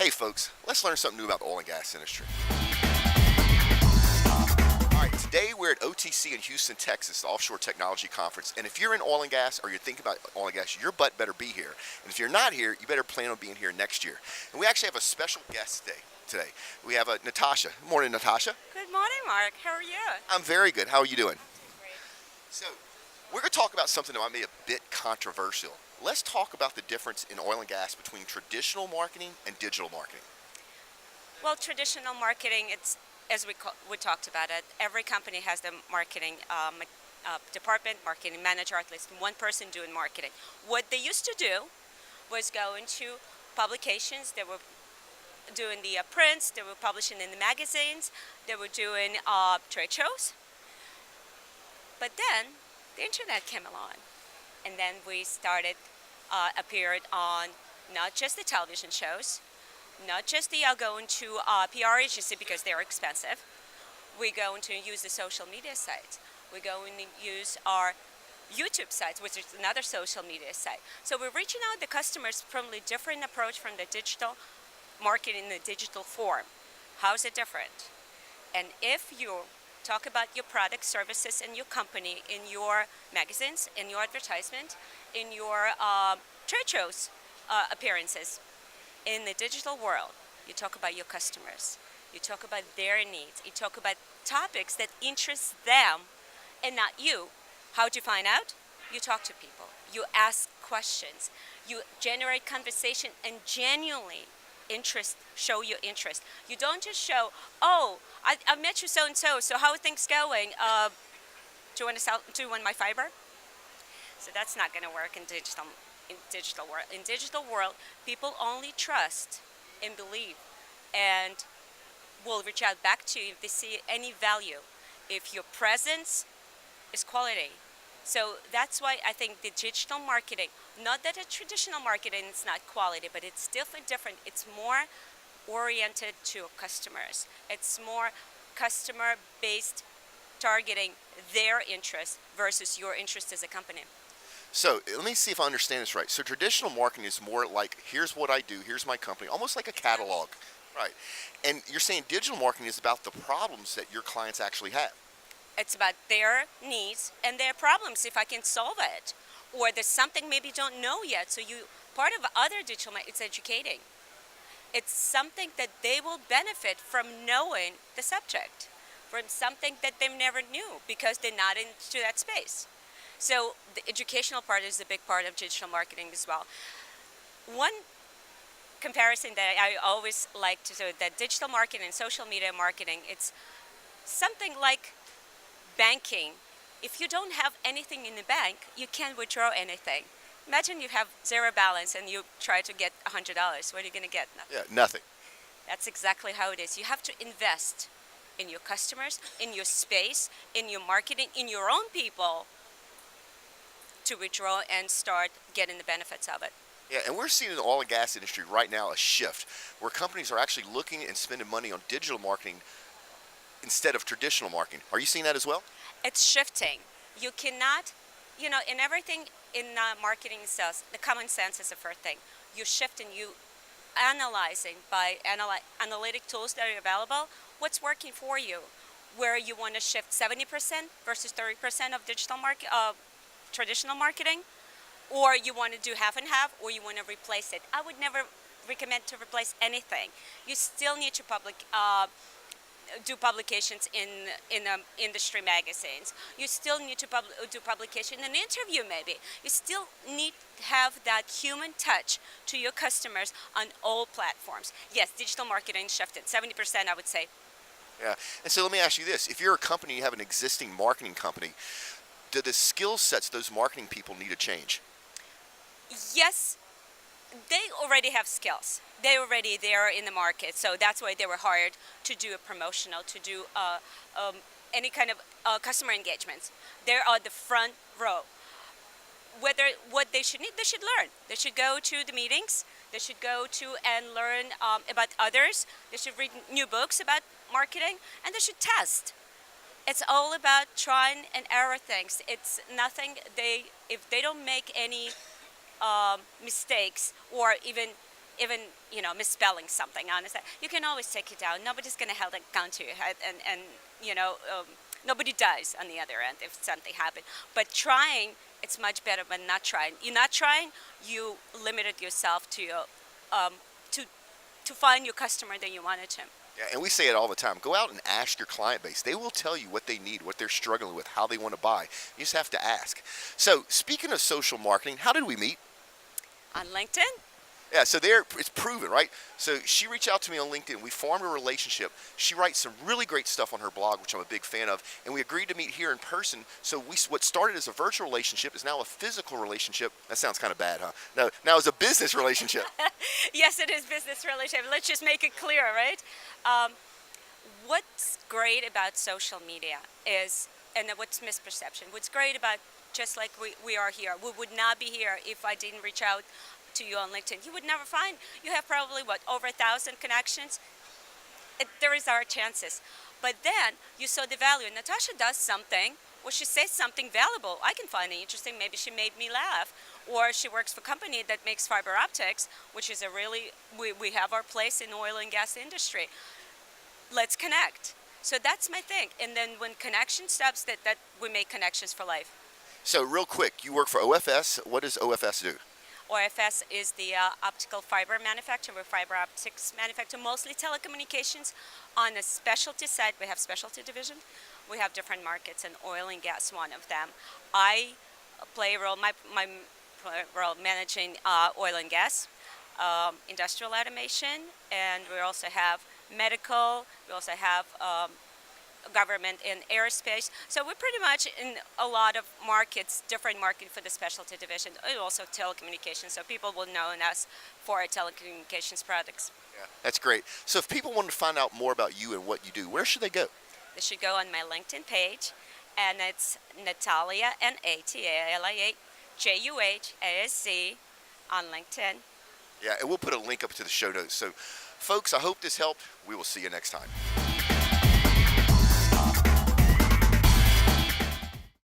Hey folks, let's learn something new about the oil and gas industry. All right, today we're at OTC in Houston, Texas, the Offshore Technology Conference. And if you're in oil and gas or you're thinking about oil and gas, your butt better be here. And if you're not here, you better plan on being here next year. And we actually have a special guest today. We have Natasha. Good morning, Natasha. Good morning, Mark. How are you? I'm very good. How are you doing? Great. So, we're going to talk about something that might be a bit controversial. Let's talk about the difference in oil and gas between traditional marketing and digital marketing. Well, traditional marketing, it's as we talked about it. Every company has the marketing department, marketing manager, at least one person doing marketing. What they used to do was go into publications. They were doing the prints. They were publishing in the magazines. They were doing trade shows. But then the internet came along. And then we appeared on not just the television shows, not just the going to PR agency because they're expensive. We're going to use the social media sites. We're going to use our YouTube sites, which is another social media site. So we're reaching out to customers from a different approach from the digital marketing in the digital form. How's it different? And if you talk about your product, services, and your company in your magazines, in your advertisement, in your trade shows appearances. In the digital world, you talk about your customers. You talk about their needs. You talk about topics that interest them and not you. How do you find out? You talk to people. You ask questions. You generate conversation and genuinely show your interest. You don't just show, oh, I met you so-and-so, so how are things going? Do you want my fiber? So that's not going to work in digital world. In digital world, people only trust and believe and will reach out back to you if they see any value, if your presence is quality. So that's why I think the digital marketing, not that a traditional marketing is not quality, but it's different. It's more oriented to customers. It's more customer-based, targeting their interest versus your interest as a company. So let me see if I understand this right. So traditional marketing is more like, here's what I do, here's my company, almost like a catalog, right? And you're saying digital marketing is about the problems that your clients actually have. It's about their needs and their problems, if I can solve it. Or there's something maybe you don't know yet. So part of other digital marketing, it's educating. It's something that they will benefit from knowing the subject, from something that they never knew because they're not into that space. So the educational part is a big part of digital marketing as well. One comparison that I always like to do, that digital marketing and social media marketing, it's something like banking. If you don't have anything in the bank, you can't withdraw anything. Imagine you have zero balance and you try to get $100. What are you going to get? Nothing. Yeah, nothing. That's exactly how it is. You have to invest in your customers, in your space, in your marketing, in your own people to withdraw and start getting the benefits of it. Yeah, and we're seeing in the oil and gas industry right now a shift where companies are actually looking and spending money on digital marketing instead of traditional marketing. Are you seeing that as well? It's shifting. You cannot, in everything in marketing and sales, the common sense is the first thing. You shift and you analyzing by analytic tools that are available, what's working for you, where you want to shift 70% versus 30% of traditional marketing, or you want to do half and half, or you want to replace it. I would never recommend to replace anything. You still need to do publications in industry magazines. You still need to do publication in an interview maybe. You still need to have that human touch to your customers on all platforms. Yes, digital marketing shifted 70%, I would say. Yeah, and so let me ask you this. If you're a company, you have an existing marketing company, do the skill sets those marketing people need to change? Yes, they already have skills. They're already there in the market, so that's why they were hired to do a promotional, to do any kind of customer engagements. They're on the front row. What they should need, they should learn. They should go to the meetings. They should go to and learn about others. They should read new books about marketing, and they should test. It's all about trying and error things. It's nothing. If they don't make any mistakes or even even misspelling something on it, you can always take it down. Nobody's going to hold a gun to your head, and nobody dies on the other end if something happened. But trying, it's much better than not trying. You're not trying, you limited yourself to to find your customer that you wanted to. Yeah, and we say it all the time. Go out and ask your client base. They will tell you what they need, what they're struggling with, how they want to buy. You just have to ask. So speaking of social marketing, how did we meet? On LinkedIn? Yeah, so there it's proven, right? So she reached out to me on LinkedIn. We formed a relationship. She writes some really great stuff on her blog, which I'm a big fan of, and we agreed to meet here in person. So what started as a virtual relationship is now a physical relationship. That sounds kind of bad, huh? No, now it's a business relationship. Yes, it is business relationship. Let's just make it clear, right? What's great about social media is, and what's misperception, what's great about just like we are here, we would not be here if I didn't reach out to you on LinkedIn. You would never find, you have probably over 1,000 connections. There is our chances. But then you saw the value. Natasha does something, or she says something valuable. I can find it interesting. Maybe she made me laugh. Or she works for a company that makes fiber optics, which is we have our place in the oil and gas industry. Let's connect. So that's my thing. And then when connection stops, that we make connections for life. So real quick, you work for OFS. What does OFS do? OFS is the optical fiber manufacturer. We're fiber optics manufacturer, mostly telecommunications. On the specialty side, we have specialty division. We have different markets, and oil and gas one of them. I play a role, my role managing oil and gas, industrial automation, and we also have medical. We also have government and aerospace. So we're pretty much in a lot of markets, different market for the specialty division, and also telecommunications. So people will know us for our telecommunications products. Yeah, that's great. So if people want to find out more about you and what you do, where should they go? They should go on my LinkedIn page, and it's Natalia, NATALIA, JUHASZ on LinkedIn. Yeah, and we'll put a link up to the show notes. So folks, I hope this helped. We will see you next time.